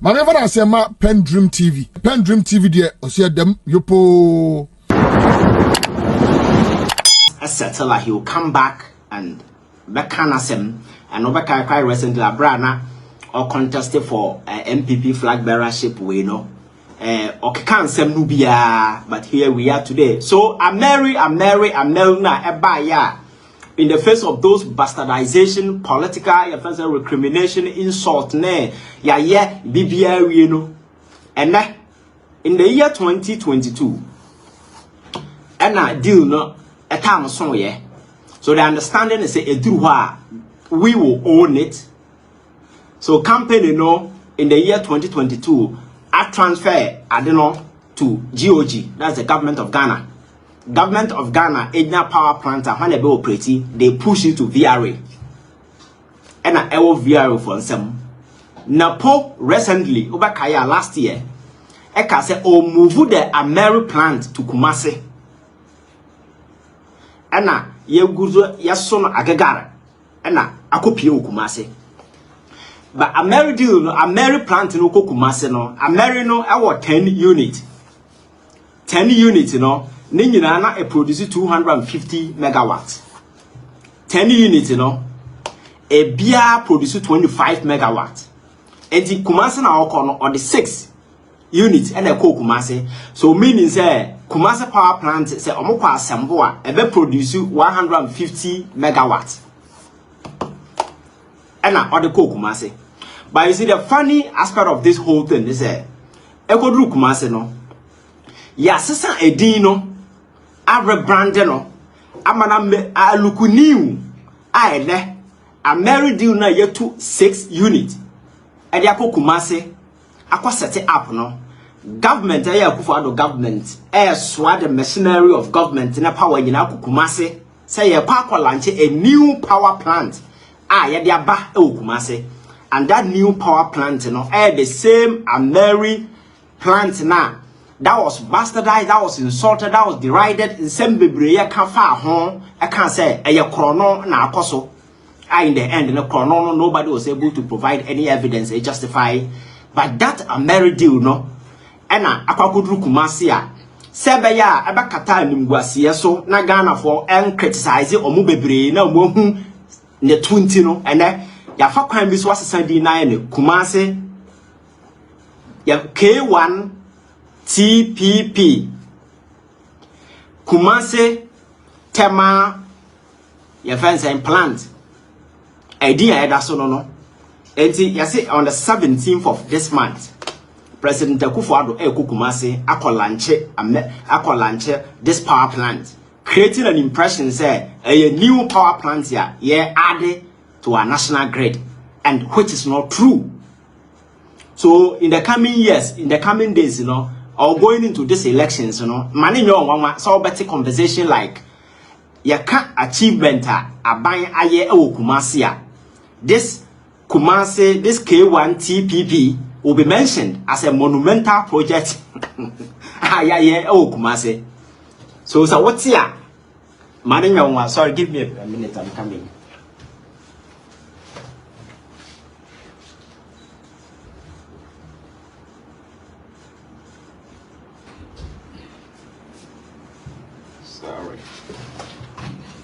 Mama never say ma PENDREAM TV. PENDREAM TV there osia dem yopo. A settler, he will come back and back and over quite recently Abrana or contested for MPP flag bearership we know. Okay, can't say Nubia, but here we are today. So Ameri na ebaya in the face of those bastardization, political recrimination, insult, BBI, you know. And in the year 2022, and I deal no a time so yeah. So the understanding is we will own it. So campaign, you know, in the year 2022, I transfer I don't know to GOG. That's the government of Ghana. Government of Ghana, Edna power plant, when they operate, they push it to VRA. And I will VRA for some. Napo recently, over Kaya last year, Eka said, "Oh, move the Ameri plant to Kumasi." And ye guzo yason agagara. And Akuffo Kumasi. But Ameri deal no Ameri plant no Kumasi no Ameri no our 10 unit. 10 units, you know. Ninyina na produce 250 megawatts. 10 units, you know. A beer produce 25 megawatts. And the Kumasi na okono on the 6 units and a Kumasi. So meaning say Kumasi power plant say omokwa asembo a ebe produce 150 megawatts. And now the Kumasi. But you see the funny aspect of this whole thing is Ekodru Kumasi no. Ya sisa edino a rebranded no amana me a luku new a Ameri deal na yetu 6 unit e dia Kumasi akwa set up no government Akuffo Addo government swat the machinery of government na power nyina Kumasi say ye pa launch a new power plant ye dia ba Kumasi, and that new power plant you know the same Ameri plant na that was bastardized, that was insulted, that was derided in some bebre can far home. I can't say a chrono na apostle. In the end, in the chrono, nobody was able to provide any evidence to justify. But that Ameri deal, no, and Akwadru Kumasi, Sebeya, Abakata Nimguasia, so Nagana for and criticize it or Mubebre, no more the 20, no, and then Yafa crime this was a Sunday night, Kumasi, K1 TPP Kumasi Tema your fence and plant idea that's no and you see on the 17th of this month President Akuffo Addo Kumasi launch this power plant, creating an impression say a new power plant here added to our national grid, and which is not true. So in the coming years, in the coming days, you know, or going into these elections, you know, money no one so better conversation like yaka achievement aban aye Kumasi. This Kumasi, this K1 TPP will be mentioned as a monumental project. Aye Kumasi. So what's here? Money no one. Sorry, give me a minute. I'm coming.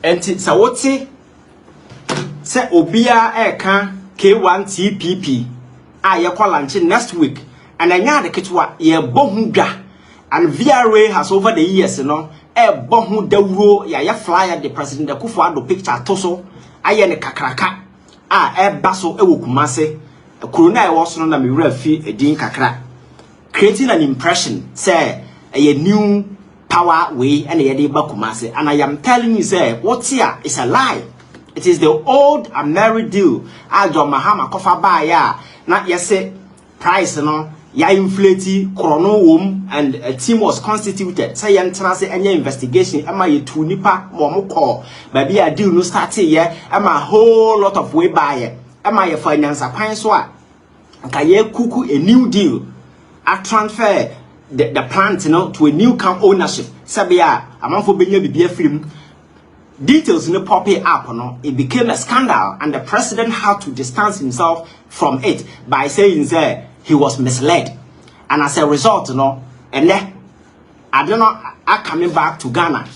And Sawoti say Obia Eka K1 TPP launching next week, and I the kitwa ye bohunda, and VRA has over the years, you know, bohu dewro ya flyer the President Akuffo Addo picture toso ne kakraka baso Kumasi Kuruna was no na me refi edin kakra, creating an impression say a new power way and Kumasi. And I am telling you, say, what's here is a lie. It is the old Ameri deal. Mahama kofa baya. Not yes, price, you know, ya inflate, chrono and a team was constituted. Say, any investigation, am I to nipa, momo maybe I deal no start here, am a whole lot of way buyer, am I a finance a pine swat? Kaye kuku a new deal. I transfer the plant, you know, to a new camp ownership. Sabia, a month for being a film. Details in the poppy up, no, it became a scandal, and the president had to distance himself from it by saying, he was misled, and as a result, and then I don't know, I coming back to Ghana.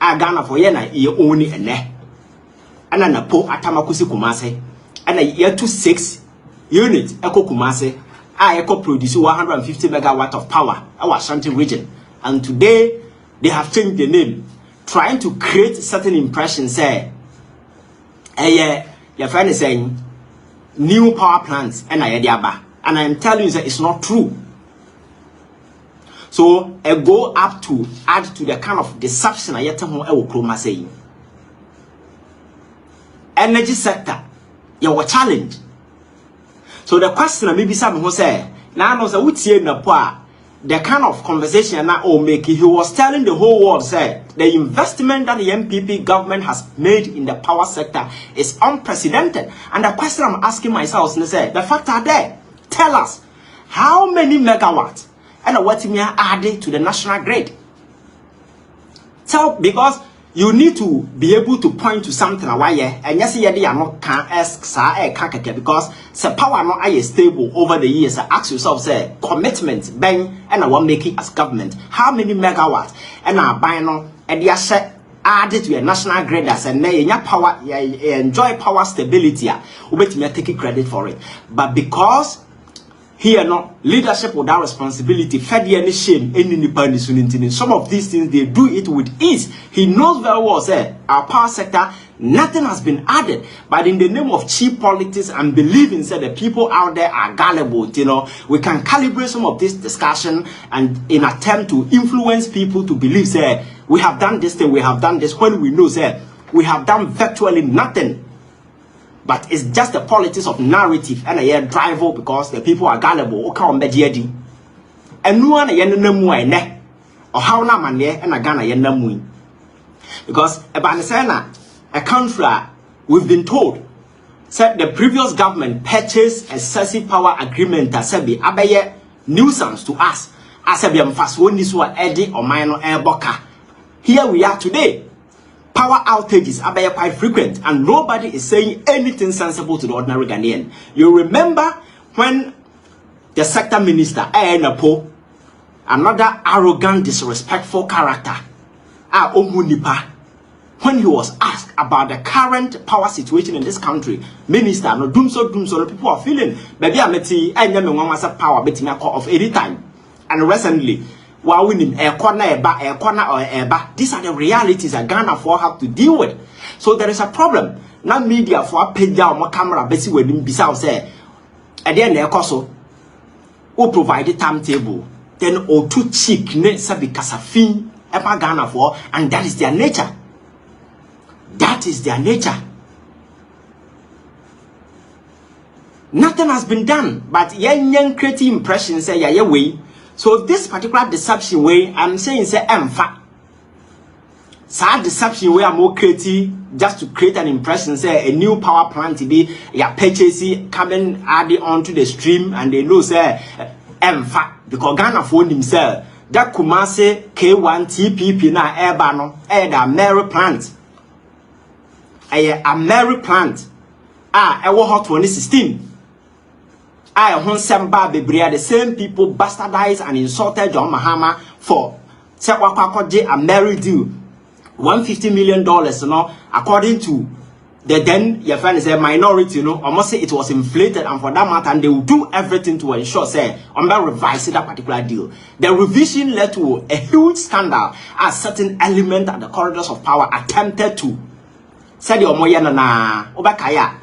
I Ghana for yena ye only and then a po atamakusi kumase, and a year 26 unit eco kumase. I eco produce 150 megawatt of power, our Ashanti region, and today they have changed the name, trying to create certain impressions. Say, your friend is saying new power plants, and I am telling you that it's not true. So I go up to add to the kind of deception I yet will say. Energy sector, your challenge. So the question maybe some who say, now knows a would in the kind of conversation that making, he was telling the whole world, say the investment that the MPP government has made in the power sector is unprecedented. And the question I'm asking myself is, the fact are there, tell us how many megawatts and what we are adding to the national grid. So because you need to be able to point to something why and yes, they are not can ask because the power not stable over the years. Ask yourself, say commitment bang and I want making as government. How many megawatts and I buy no and they are added to a national grid as and power enjoy power stability. We may take credit for it. But because here no leadership without responsibility, fed any shame, any independence. Some of these things they do it with ease. He knows very well, say our power sector, nothing has been added. But in the name of cheap politics and believing, say the people out there are gullible, we can calibrate some of this discussion and in attempt to influence people to believe, say we have done this thing, we have done this, when we know, say we have done virtually nothing. But it's just the politics of narrative and a driver because the people are gullible. Okay, on Bediadi. And no one a ne or how na man and a Ghana yenamui. Because a country we've been told said the previous government purchased excessive power agreement that said be abaye nuisance to us. As a biam fast one this one Eddie or minor air boka. Here we are today. Power outages are quite frequent and nobody is saying anything sensible to the ordinary Ghanaian. You remember when the sector minister, another arrogant, disrespectful character, when he was asked about the current power situation in this country, minister, no doom so, people are feeling, baby, I'm power, bet me of any time. And recently, while winning a corner or a these are the realities that Ghana for have to deal with. So there is a problem. Now media for pay down more camera basically when Bissau say at the end of who provide the timetable, then or too cheap ne sabi kasafin epa Ghana for, and that is their nature. That is their nature. Nothing has been done, but young creative impression say yeah way. So this particular deception way, I'm saying say fact. Sad deception way I'm more creative just to create an impression, say a new power plant to be purchasing coming added onto the stream, and they know say fact because Ghana phone himself that Kumase K1 TPP na Ebano the Ameri plant. Ameri plant. I was hot 2016. I want some the same people bastardized and insulted John Mahama for Ameri deal $150 million, according to the then your friend is a minority, almost say it was inflated, and for that matter, and they will do everything to ensure say revising that particular deal. The revision led to a huge scandal as certain element at the corridors of power attempted to say the Omoyana na Obakaya.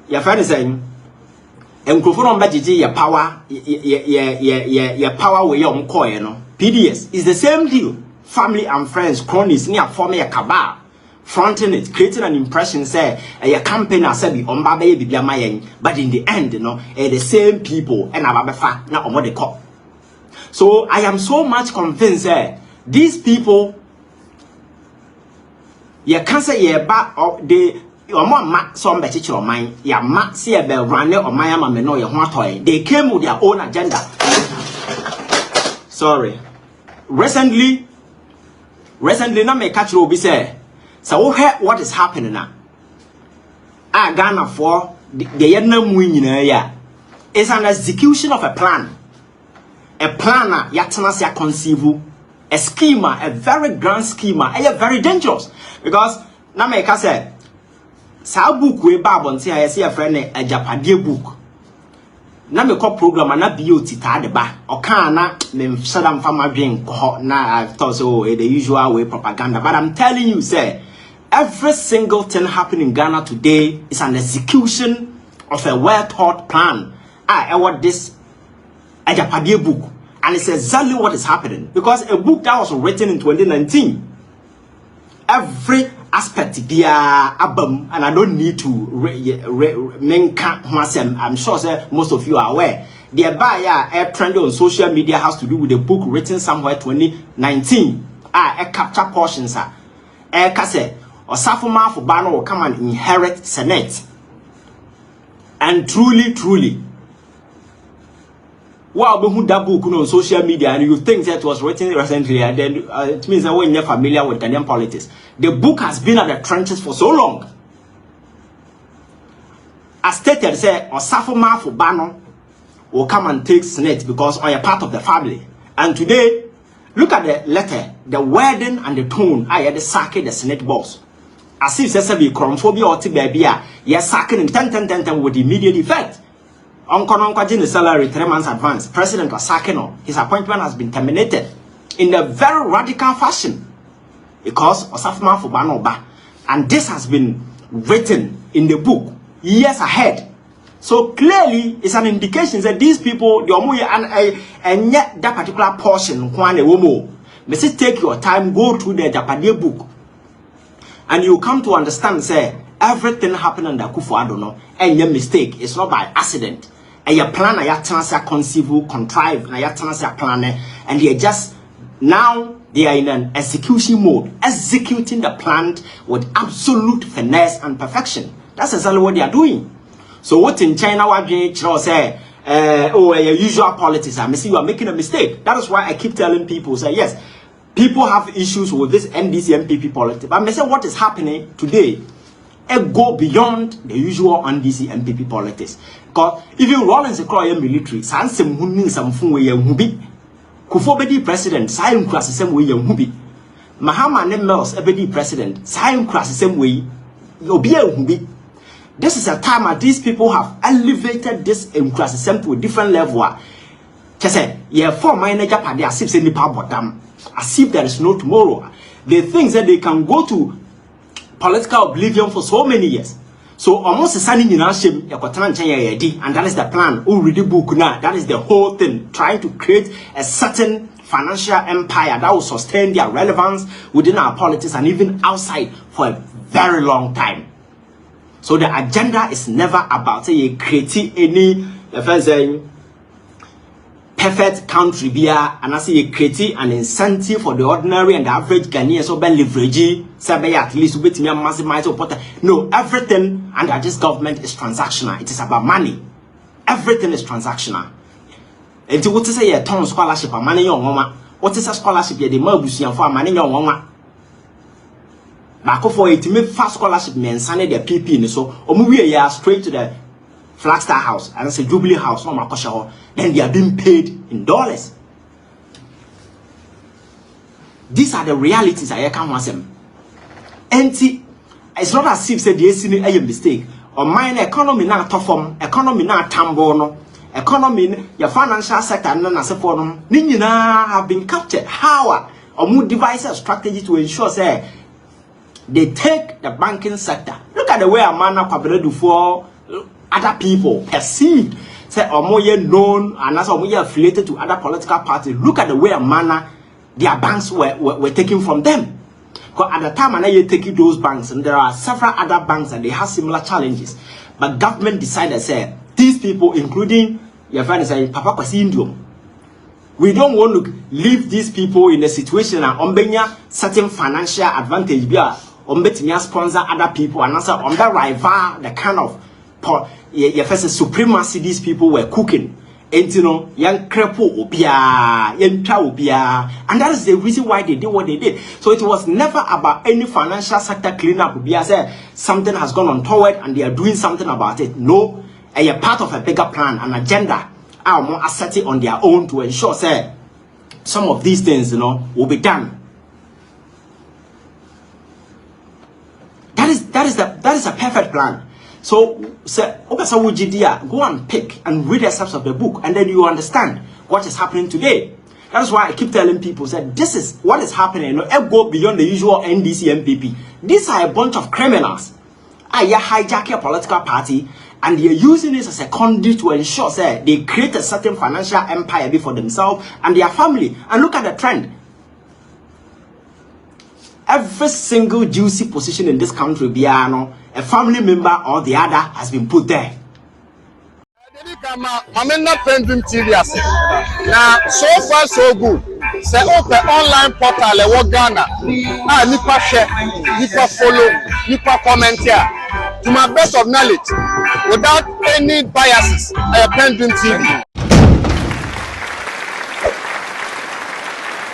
Your friend is saying and Akuffo Addo your power, your power where you on PDS is the same deal. Family and friends, cronies, near forming a cabal, fronting it, creating an impression, say a campaign as be on baby but in the end, the same people and ababefa na omo de call. So I am so much convinced these people you can't say they some better or mine, ya mat see a bell runner or my mamma no your toy. They came with their own agenda. Sorry. Recently, now me catch will be say. So what is happening now? Ghana for the Yenam win ya. is an execution of a plan. A planner, yatanas ya conceive a schema, a very grand schema, a very dangerous. Because now make us say, sa book we babon say I see a friend a Japanese book. Na me call program na beauty ta de ba. Oka na me sadam fama dwen ko na I thought so the usual way propaganda. But I'm telling you, say every single thing happening in Ghana today is an execution of a well-thought plan. I want this a Japanese book, and it's exactly what is happening because a book that was written in 2019. Every aspect be album, and I don't need to I'm sure most of you are aware. The buyer trend on social media has to do with a book written somewhere 2019. A capture portions are kase or Safuma for Bano will come and inherit Senate. And truly, wow, but who that book on social media and you think that was written recently, and then it means that when you're familiar with Ghanaian politics, the book has been at the trenches for so long. As stated, say Osafo for Bano will come and take Senate because I am part of the family. And today, look at the letter, the wording and the tone. I had the sacking the Senate boss. As if there's a chromophobia or tibia, yes, sacking in 10 with immediate effect. Uncle the salary 3 months advance. President was sacking. His appointment has been terminated in a very radical fashion because Osafo for Bano ba, and this has been written in the book years ahead. So clearly, it's an indication that these people, the omuye and yet that particular portion, kwane womo. Message take your time, go through the Japanese book, and you come to understand, say everything happened under Akuffo Addo no, and your mistake. It's not by accident. And your plan, na your transfer conceive, contrive, na your transfer plan, and they just now they are in an execution mode, executing the plan with absolute finesse and perfection. That's exactly what they are doing. So what in China what they say, your usual politics, I see you are making a mistake. That is why I keep telling people, say yes, people have issues with this NDC MPP politics. But I say what is happening today, it go beyond the usual NDC MPP politics. Because even Rollins across military, some who means some fun way hubi. Kufuor be president, sign cross the same way hubi. Mahama and Mels be president, sign cross the same way. Hubi. This is a time that these people have elevated this classism to a different level. Just say, yeah, for manager party as if any power bottom, as if there is no tomorrow. They think that they can go to political oblivion for so many years. So almost a sunny in our shame, and that is the plan. Who read the book now? That is the whole thing, trying to create a certain financial empire that will sustain their relevance within our politics and even outside for a very long time. So the agenda is never about creating any perfect country and I say creating an incentive for the ordinary and the average Ghanaian so by leverage at least with me maximize. No, everything under this government is transactional. It is about money. Everything is transactional. And to what to say a ton scholarship and money on mama. What is a scholarship? The Mabusian for money on mama. For it to make fast scholarship men sign their PP so we are straight to the Flagstaff House and it's a Jubilee House no Makosha. Then they are being paid in dollars. These are the realities I can't want them. And it's not as if said yes in a mistake. Or mine economy now tough form, economy now tambono, economy your financial sector and as a forum. Nina have been captured. How or more devise a strategy to ensure say they take the banking sector. Look at the way a man up for other people perceived. Say or more known and as or more affiliated to other political parties. Look at the way a manner their banks were taken from them. Because at the time when you take those banks, and there are several other banks and they have similar challenges. But government decided say these people, including your friend say Papa Kwasi, we don't want to leave these people in a situation and umbenya certain financial advantage umbetimiya sponsor other people and answer rival the kind of first supremacy these people were cooking. And you know, young crepo obia, young obia, and that is the reason why they did what they did. So it was never about any financial sector cleanup. Obia said something has gone untoward and they are doing something about it. No, a part of a bigger plan, an agenda, are more asserting on their own to ensure say some of these things, you know, will be done. That is a perfect plan. So go and pick and read the steps of the book, and then you understand what is happening today. That is why I keep telling people that this is what is happening. You know, it go beyond the usual NDC MPP. These are a bunch of criminals. They hijack a political party and they are using this as a conduit to ensure that they create a certain financial empire for themselves and their family. And look at the trend. Every single juicy position in this country, a family member or the other has been put there. I'm not PENDREAM TV. Now, so far so good. Say open online portal e Ghana. Nipa share, nipa follow, nipa comment here. To my best of knowledge, without any biases, PENDREAM TV.